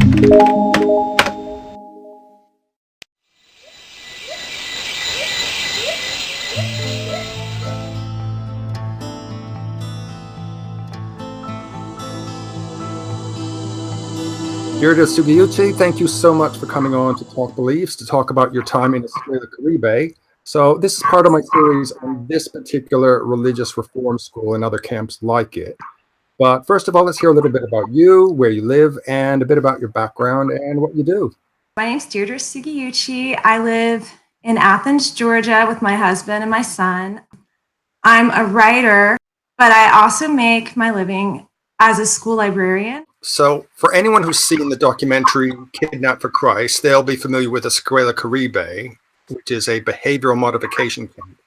Deirdre Sugiuchi, thank you so much for coming on to Talk Beliefs, to talk about your time in Escuela Caribe. So this is part of my series on this particular religious reform school and other camps like it. But first of all, let's hear a little bit about you, where you live, and a bit about your background and what you do. My name's Deirdre Sugiuchi. I live in Athens, Georgia with my husband and my son. I'm a writer, but I also make my living as a school librarian. So for anyone who's seen the documentary Kidnapped for Christ, they'll be familiar with Escuela Caribe, which is a behavioral modification camp.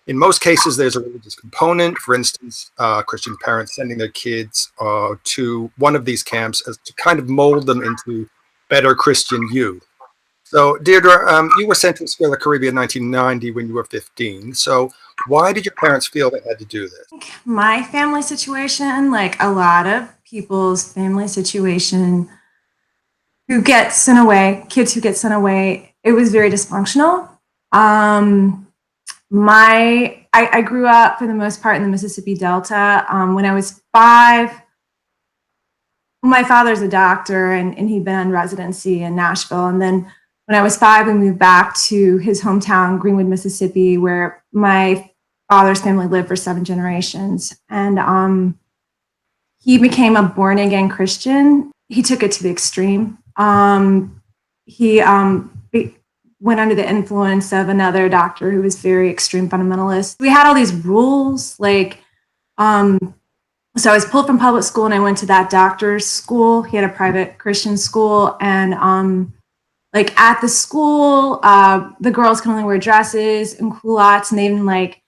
In most cases, there's a religious component. For instance, Christian parents sending their kids to one of these camps as to kind of mold them into better Christian youth. So Deirdre, you were sent to Escuela Caribe in 1990 when you were 15. So why did your parents feel they had to do this? My family situation, like a lot of people's family situation, who get sent away, kids who get sent away, it was very dysfunctional. I grew up for the most part in the Mississippi Delta. When I was 5, my father's a doctor and he'd been on residency in Nashville. And then when I was 5, we moved back to his hometown, Greenwood, Mississippi, where my father's family lived for 7 generations. And he became a born-again Christian. He took it to the extreme. He went under the influence of another doctor who was very extreme fundamentalist. We had all these rules, like, so I was pulled from public school and I went to that doctor's school. He had a private Christian school, and like at the school, the girls can only wear dresses and culottes, and they even like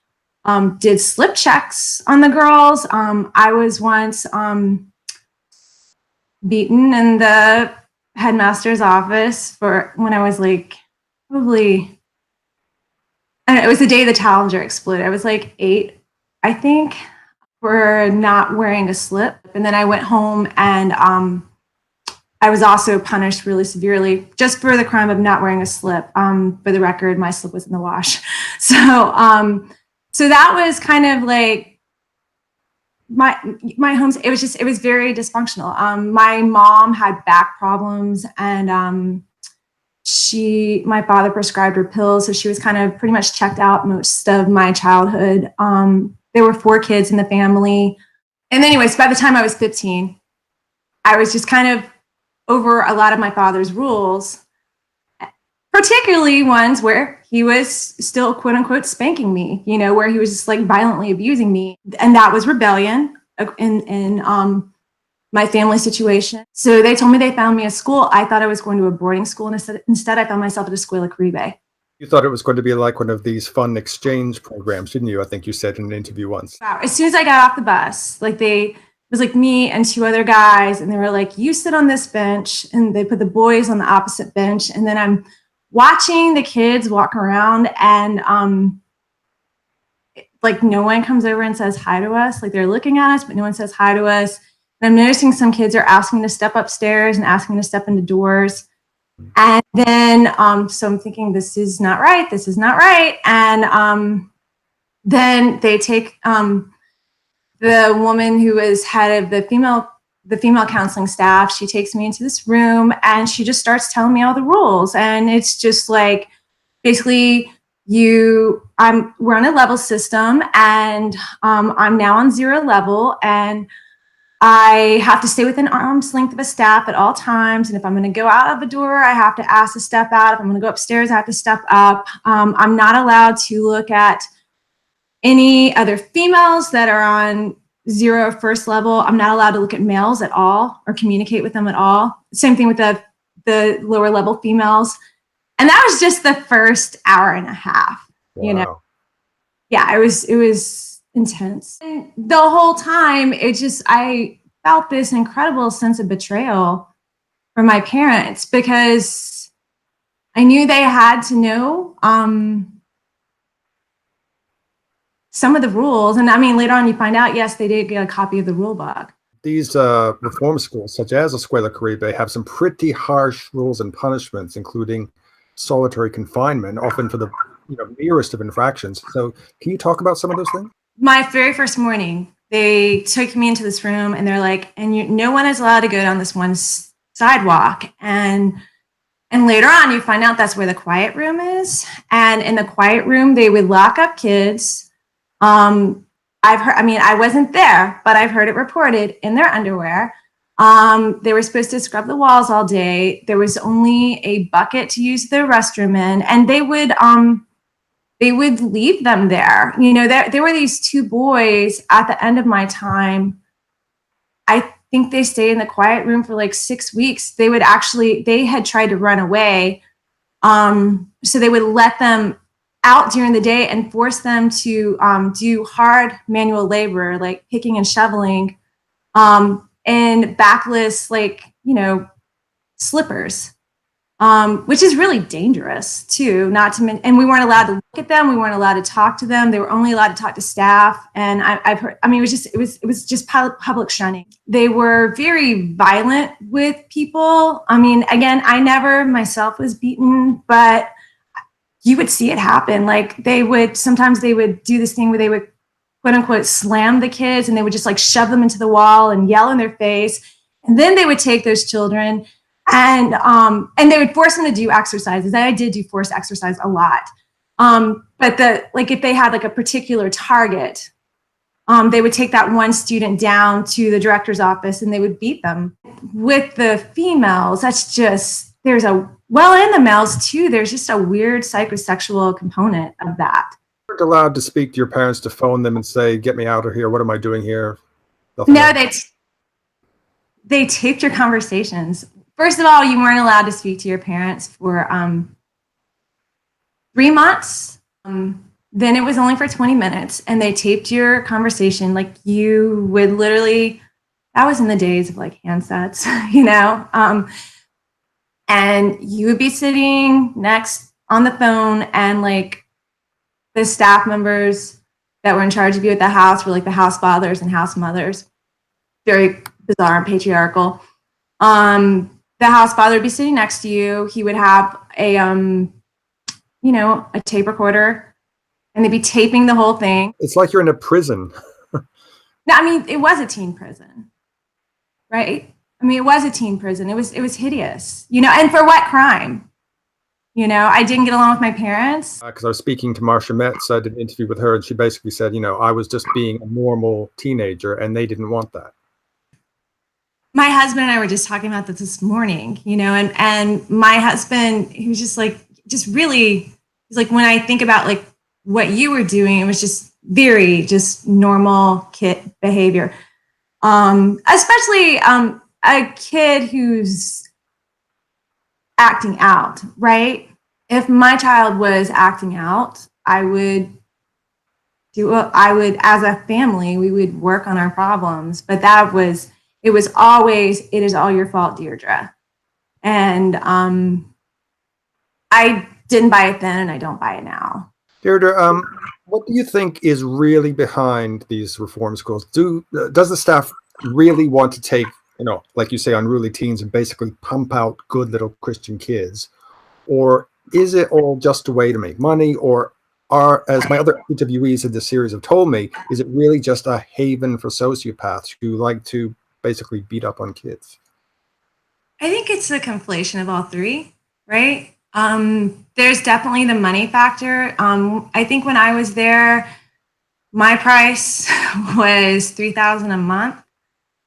did slip checks on the girls. I was once beaten in the headmaster's office for when I was like probably, I don't know, it was the day the Challenger exploded. I was like 8, I think, for not wearing a slip. And then I went home and I was also punished really severely just for the crime of not wearing a slip. For the record, my slip was in the wash. So that was kind of like my home. It was very dysfunctional. My mom had back problems, and my father prescribed her pills, so she was kind of pretty much checked out most of my childhood. There were 4 kids in the family. And anyways, by the time I was 15, I was just kind of over a lot of my father's rules, particularly ones where he was still, quote unquote, spanking me, where he was just like violently abusing me. And that was rebellion in my family situation. So they told me they found me a school. I thought I was going to a boarding school, and instead I found myself at Escuela Caribe. You thought it was going to be like one of these fun exchange programs, didn't you? I think you said in an interview once. Wow. As soon as I got off the bus, it was like me and 2 other guys, and they were like, you sit on this bench, and they put the boys on the opposite bench. And then I'm watching the kids walk around, and like no one comes over and says hi to us. Like they're looking at us, but no one says hi to us. And I'm noticing some kids are asking to step upstairs and asking to step into doors. And then, so I'm thinking, this is not right. This is not right. And then they take the woman who is head of the female counseling staff. She takes me into this room and she just starts telling me all the rules. And it's just like, basically, we're on a level system, and I'm now on 0 level, and I have to stay within arm's length of a staff at all times. And if I'm going to go out of a door, I have to ask to step out. If I'm going to go upstairs, I have to step up. I'm not allowed to look at any other females that are on 0 first level. I'm not allowed to look at males at all or communicate with them at all. Same thing with the lower level females. And that was just the first hour and a half. Wow. Yeah, it was intense. And the whole time, I felt this incredible sense of betrayal from my parents, because I knew they had to know some of the rules. And I mean, later on you find out, yes, they did get a copy of the rule book. these reform schools, such as Escuela Caribe, have some pretty harsh rules and punishments, including solitary confinement, often for the merest of infractions. So can you talk about some of those things? My very first morning, they took me into this room and they're like, no one is allowed to go down this one sidewalk. And later on, you find out that's where the quiet room is. And in the quiet room, they would lock up kids. I've heard, I wasn't there, but I've heard it reported in their underwear. They were supposed to scrub the walls all day. There was only a bucket to use the restroom in, and they would leave them there. There were these two boys at the end of my time. I think they stayed in the quiet room for like 6 weeks. They had tried to run away. So they would let them out during the day and force them to do hard manual labor, like picking and shoveling, in backless, slippers, which is really dangerous too. And we weren't allowed to look at them. We weren't allowed to talk to them. They were only allowed to talk to staff. And I've heard, it was just public shunning. They were very violent with people. Again, I never myself was beaten, but you would see it happen. Sometimes they would do this thing where they would quote unquote slam the kids, and they would just shove them into the wall and yell in their face. And then they would take those children and they would force them to do exercises. I did do forced exercise a lot. But if they had a particular target, they would take that one student down to the director's office and they would beat them. With the females, and the males too, there's just a weird psychosexual component of that. You weren't allowed to speak to your parents, to phone them and say, "Get me out of here. What am I doing here?" No, they taped your conversations. First of all, you weren't allowed to speak to your parents for 3 months. Then it was only for 20 minutes, and they taped your conversation. You would literally, that was in the days of handsets, and you would be sitting next on the phone, and the staff members that were in charge of you at the house were the house fathers and house mothers. Very bizarre and patriarchal. The house father would be sitting next to you. He would have a tape recorder, and they'd be taping the whole thing. It's like you're in a prison. No, it was a teen prison, right? It was a teen prison. It was hideous, and for what crime? I didn't get along with my parents. Because I was speaking to Marcia Metz, I did an interview with her, and she basically said, I was just being a normal teenager, and they didn't want that. My husband and I were just talking about this morning, and my husband, he was just really, he's when I think about what you were doing, it was just very just normal kid behavior. Especially a kid who's acting out, right? If my child was acting out, as a family, we would work on our problems. But it was always, "It is all your fault, Deirdre." And I didn't buy it then, and I don't buy it now. Deirdre, what do you think is really behind these reform schools? Does the staff really want to take, like you say, unruly teens and basically pump out good little Christian kids? Or is it all just a way to make money? Or as my other interviewees in this series have told me, is it really just a haven for sociopaths who like to basically beat up on kids? I think it's a conflation of all three, right? There's definitely the money factor. I think when I was there, my price was $3,000 a month.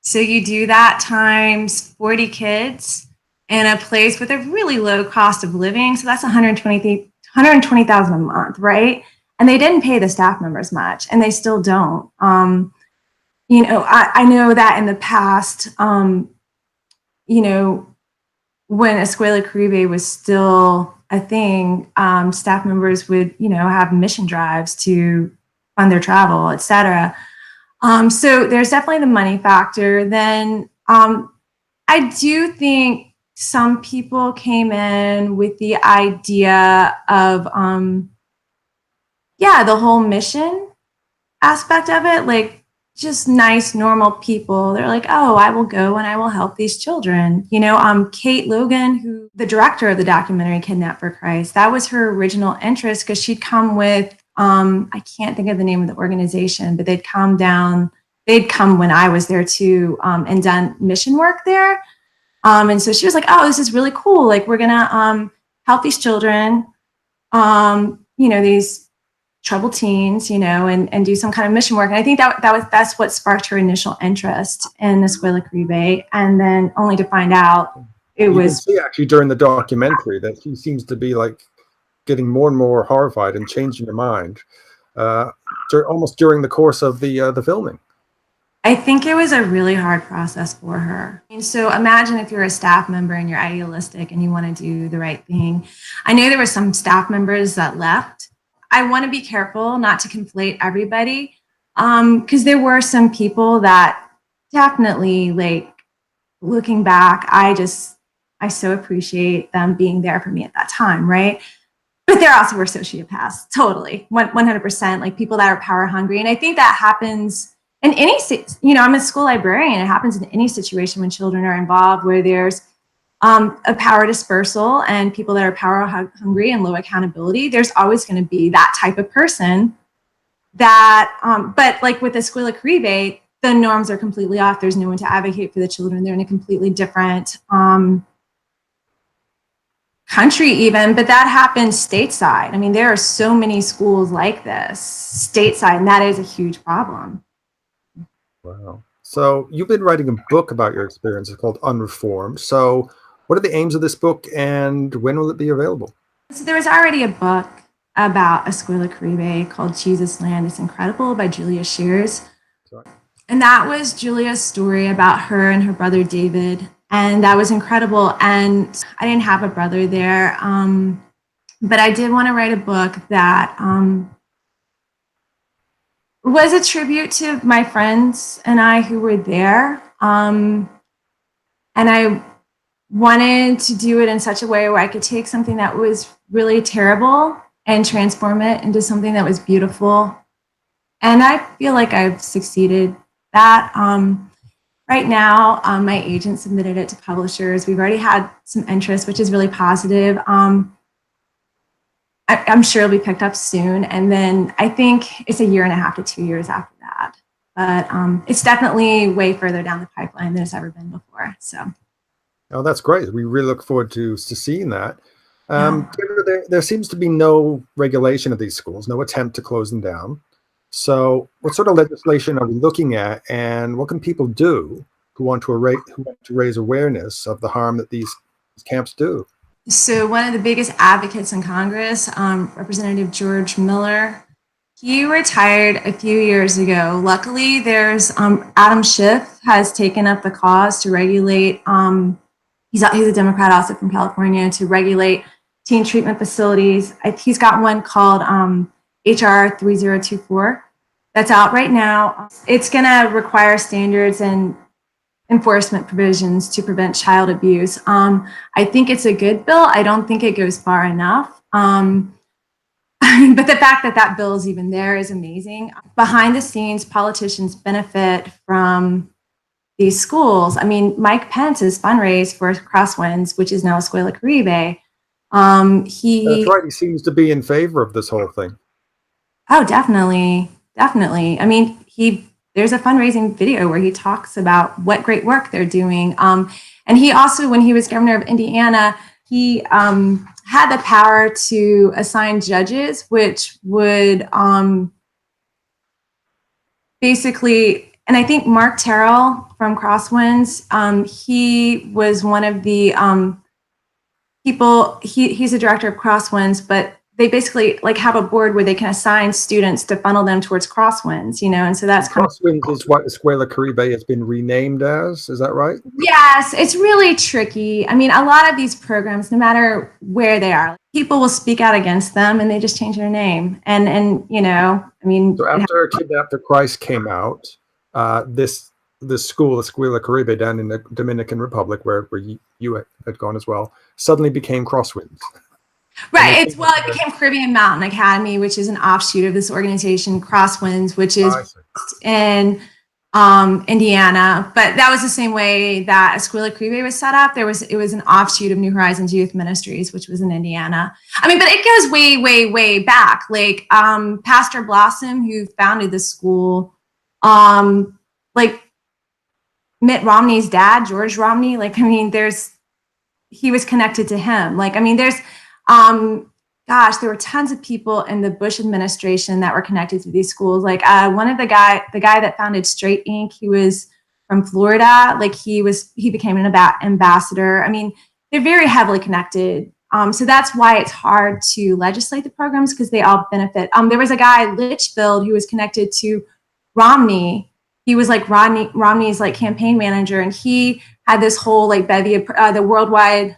So you do that times 40 kids in a place with a really low cost of living. So that's $120,000 a month, right? And they didn't pay the staff members much, and they still don't. I know that in the past, when Escuela Caribe was still a thing, staff members would, have mission drives to fund their travel, et cetera. So there's definitely the money factor. Then I do think some people came in with the idea of, the whole mission aspect of it, just nice, normal people. They're like, oh, I will go and I will help these children. Kate Logan, who the director of the documentary Kidnapped for Christ, that was her original interest because she'd come with, I can't think of the name of the organization, but they'd come when I was there too, and done mission work there. And so she was like, oh, this is really cool. Like, we're going to help these children, these troubled teens, and do some kind of mission work. And I think that's what sparked her initial interest in Escuela Caribe. And then only to find out you can see actually during the documentary that she seems to be like getting more and more horrified and changing her mind almost during the course of the filming. I think it was a really hard process for her. So imagine if you're a staff member and you're idealistic and you want to do the right thing. I know there were some staff members that left. I want to be careful not to conflate everybody, because there were some people that definitely, like, looking back, I so appreciate them being there for me at that time, right? But there also were sociopaths, totally, 100%, like people that are power hungry. And I think that happens in any, I'm a school librarian. It happens in any situation when children are involved where there's a power dispersal and people that are power hungry and low accountability. There's always going to be that type of person that, but like with Escuela Caribe, the norms are completely off. There's no one to advocate for the children. They're in a completely different country even, but that happens stateside. I mean, there are so many schools like this stateside, and that is a huge problem. Wow. So you've been writing a book about your experiences called Unreformed. So what are the aims of this book and when will it be available? So there was already a book about Escuela Caribe called Jesus Land. It's Incredible by Julia Shears. Sorry. And that was Julia's story about her and her brother David. And that was incredible. And I didn't have a brother there, but I did want to write a book that was a tribute to my friends and I who were there. And I wanted to do it in such a way where I could take something that was really terrible and transform it into something that was beautiful. And I feel like I've succeeded that. Right now, my agent submitted it to publishers. We've already had some interest, which is really positive. I'm sure it'll be picked up soon. And then I think it's 1.5 to 2 years after that. But it's definitely way further down the pipeline than it's ever been before. So. Oh, that's great. We really look forward to seeing that. There seems to be no regulation of these schools, no attempt to close them down. So what sort of legislation are we looking at, and what can people do who want to raise awareness of the harm that these camps do? So one of the biggest advocates in Congress, Representative George Miller, he retired a few years ago. Luckily, there's Adam Schiff has taken up the cause to regulate, he's a Democrat also from California, to regulate teen treatment facilities. He's got one called HR 3024 that's out right now. It's going to require standards and enforcement provisions to prevent child abuse. I think it's a good bill. I don't think it goes far enough. But the fact that that bill is even there is amazing. Behind the scenes, politicians benefit from these schools. I mean, Mike Pence has fundraised for Crosswinds, which is now Escuela Caribe. That's right. He seems to be in favor of this whole thing. Oh, definitely. Definitely. I mean, there's a fundraising video where he talks about what great work they're doing. And he also, when he was governor of Indiana, he had the power to assign judges, which would basically, and I think Mark Terrell from Crosswinds, he was one of the people, he's a director of Crosswinds, but they basically like have a board where they can assign students to funnel them towards Crosswinds, and so that's kind Crosswinds is what Escuela Caribe has been renamed as. Is that right? Yes, it's really tricky. I mean, a lot of these programs, no matter where they are, people will speak out against them and they just change their name. And I mean. So after Kidnapped for Christ came out, this school, Escuela Caribe, down in the Dominican Republic, where you had gone as well, suddenly became Crosswinds. Right. It became Caribbean Mountain Academy, which is an offshoot of this organization, Crosswinds, which is in Indiana, but that was the same way that Escuela Caribe was set up. It was an offshoot of New Horizons Youth Ministries, which was in Indiana. I mean, but it goes way, way, way back. Like Pastor Blossom, who founded the school, like Mitt Romney's dad, George Romney. Like, I mean, he was connected to him. Like, I mean, there were tons of people in the Bush administration that were connected to these schools. Like one of the guy that founded Straight Inc., he was from Florida. Like he became an ambassador. I mean, they're very heavily connected. So that's why it's hard to legislate the programs, because they all benefit. There was a guy, Litchfield, who was connected to Romney. He was like Romney's like campaign manager, and he had this whole like bevy of the worldwide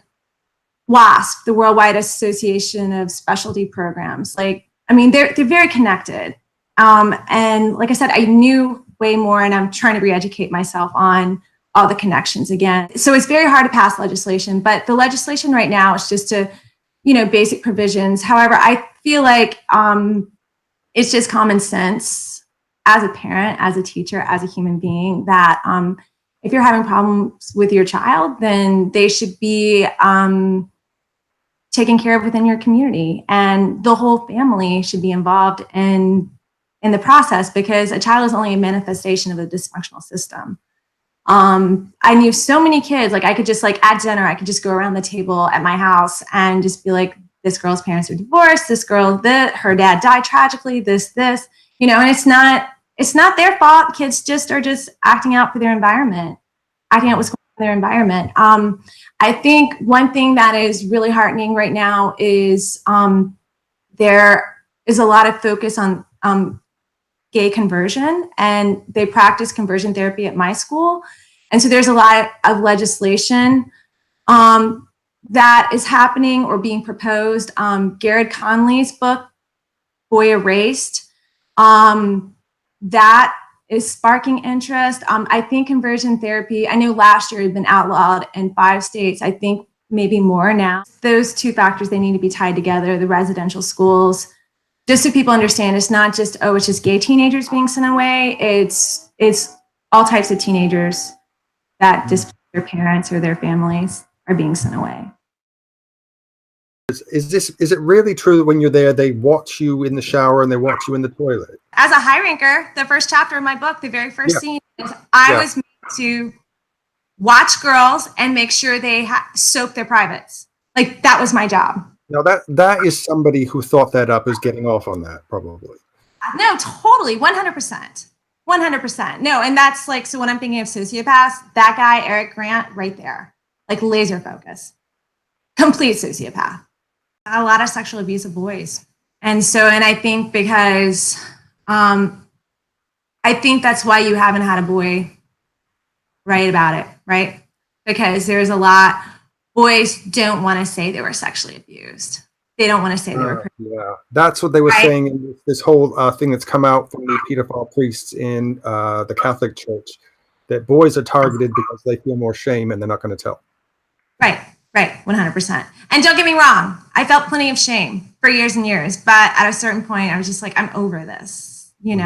WASP, the Worldwide Association of Specialty Programs. Like, I mean, they're very connected. And like I said, I knew way more, and I'm trying to re-educate myself on all the connections again. So it's very hard to pass legislation, but the legislation right now is just basic provisions. However, I feel like it's just common sense as a parent, as a teacher, as a human being, that if you're having problems with your child, then they should be taken care of within your community, and the whole family should be involved in the process, because a child is only a manifestation of a dysfunctional system. I knew so many kids, like I could just like at dinner, I could just go around the table at my house and just be like, this girl's parents are divorced, this girl, her dad died tragically, this, and it's not their fault. Kids are just acting out for their environment, acting out what's going on in their environment. I think one thing that is really heartening right now is there is a lot of focus on gay conversion, and they practice conversion therapy at my school. And so there's a lot of legislation that is happening or being proposed. Garrett Conley's book, Boy Erased, that is sparking interest. I think conversion therapy, I know last year it had been outlawed in 5 states. I think maybe more now. Those two factors, they need to be tied together, the residential schools, just so people understand it's not just, it's just gay teenagers being sent away. It's all types of teenagers that displace their parents or their families are being sent away. Is it really true that when you're there, they watch you in the shower and they watch you in the toilet? As a high ranker, the first chapter of my book, the very first scene, is I was made to watch girls and make sure they soak their privates. Like, that was my job. Now that is somebody who thought that up is getting off on that, probably. No, totally, 100%. 100%. No, and that's like, so when I'm thinking of sociopaths, that guy, Eric Grant, right there, like laser focus, complete sociopath. A lot of sexual abuse of boys. And I think because I think that's why you haven't had a boy write about it, right? Because there's a lot, boys don't want to say they were sexually abused. They don't want to say they were. Yeah, that's what they were saying in this whole thing that's come out from the pedophile priests in the Catholic Church, that boys are targeted because they feel more shame and they're not going to tell. Right, 100%. And don't get me wrong, I felt plenty of shame for years and years, but at a certain point, I was just like, I'm over this, way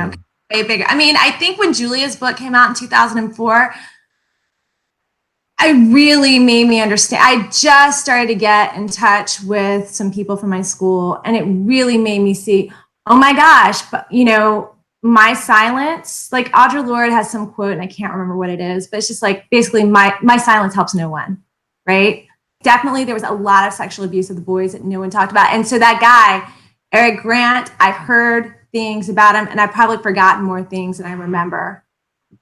bigger. I mean, I think when Julia's book came out in 2004, I really made me understand. I just started to get in touch with some people from my school, and it really made me see, oh my gosh, but my silence, like Audre Lorde has some quote, and I can't remember what it is, but it's just like, basically my silence helps no one, right? Definitely there was a lot of sexual abuse of the boys that no one talked about. And so that guy, Eric Grant, I've heard things about him, and I've probably forgotten more things than I remember,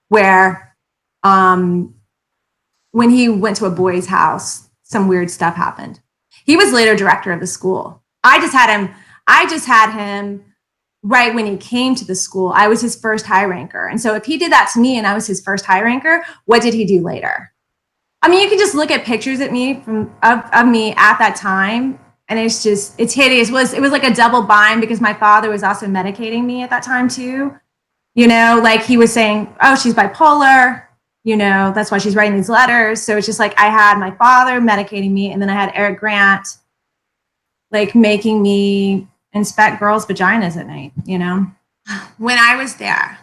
where when he went to a boy's house, some weird stuff happened. He was later director of the school. I just had him right when he came to the school. I was his first high ranker. And so if he did that to me and I was his first high ranker, what did he do later? I mean, you can just look at pictures of me of me at that time, and it's hideous. It was like a double bind, because my father was also medicating me at that time too. Like he was saying, oh, she's bipolar, that's why she's writing these letters. So it's just like, I had my father medicating me, and then I had Eric Grant like making me inspect girls' vaginas at night, When I was there,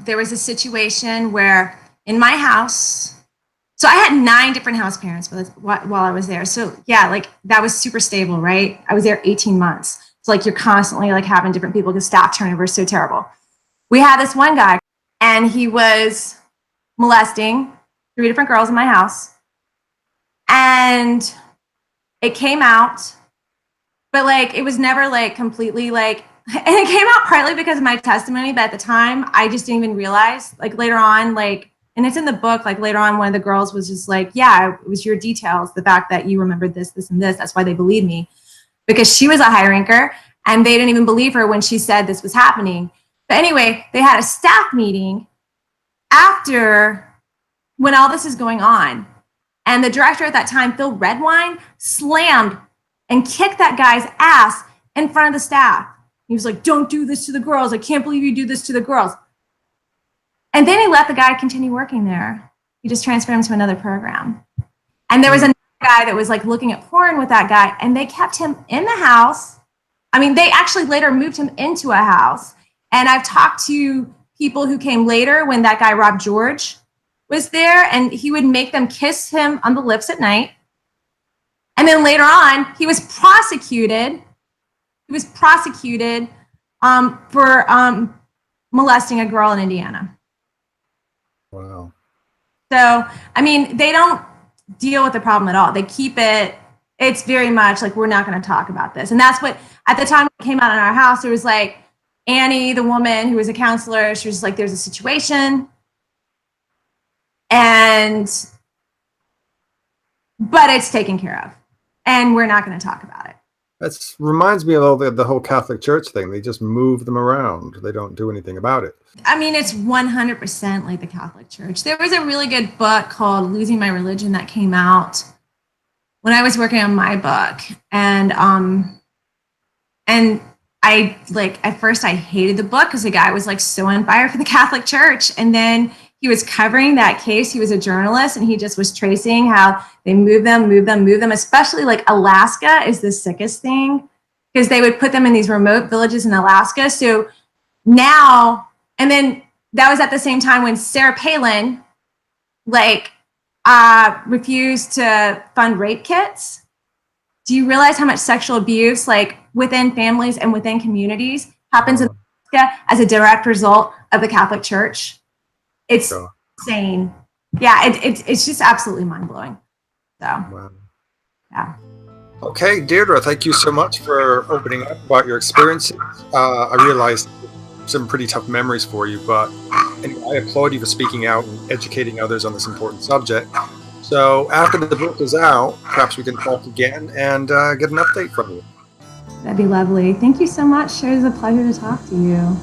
there was a situation where in my house, so I had 9 different house parents while I was there. So yeah, like that was super stable, right? I was there 18 months. So like you're constantly like having different people because staff turnover is so terrible. We had this one guy and he was molesting 3 different girls in my house. And it came out, but like it was never like completely like, and it came out partly because of my testimony, but at the time I just didn't even realize, like later on, like, and it's in the book, like later on one of the girls was just like, yeah, it was your details, the fact that you remembered this, this, and this, that's why they believed me, because she was a high ranker and they didn't even believe her when she said this was happening. But anyway, they had a staff meeting after when all this is going on. And the director at that time, Phil Redwine, slammed and kicked that guy's ass in front of the staff. He was like, don't do this to the girls. I can't believe you do this to the girls. And then he let the guy continue working there. He just transferred him to another program. And there was another guy that was like looking at porn with that guy, and they kept him in the house. I mean, they actually later moved him into a house. And I've talked to people who came later when that guy, Rob George, was there, and he would make them kiss him on the lips at night. And then later on, he was prosecuted. He was prosecuted for molesting a girl in Indiana. Wow. So, I mean, they don't deal with the problem at all. They keep it, it's very much like, we're not going to talk about this. And that's what, at the time it came out in our house, there was like Annie, the woman who was a counselor, she was like, there's a situation. But it's taken care of. And we're not going to talk about it. That reminds me of all the whole Catholic Church thing. They just move them around. They don't do anything about it. I mean, it's 100% like the Catholic Church. There was a really good book called Losing My Religion that came out when I was working on my book. And I like, at first I hated the book because the guy was like so on fire for the Catholic Church. And then he was covering that case. He was a journalist and he just was tracing how they move them, especially like Alaska is the sickest thing because they would put them in these remote villages in Alaska. So now, and then that was at the same time when Sarah Palin like refused to fund rape kits. Do you realize how much sexual abuse like within families and within communities happens in Alaska as a direct result of the Catholic Church? It's insane. Yeah, it's just absolutely mind-blowing. So, wow. Yeah. Okay, Deirdre, thank you so much for opening up about your experiences. I realized some pretty tough memories for you, but anyway, I applaud you for speaking out and educating others on this important subject. So after the book is out, perhaps we can talk again and get an update from you. That'd be lovely. Thank you so much. It was a pleasure to talk to you.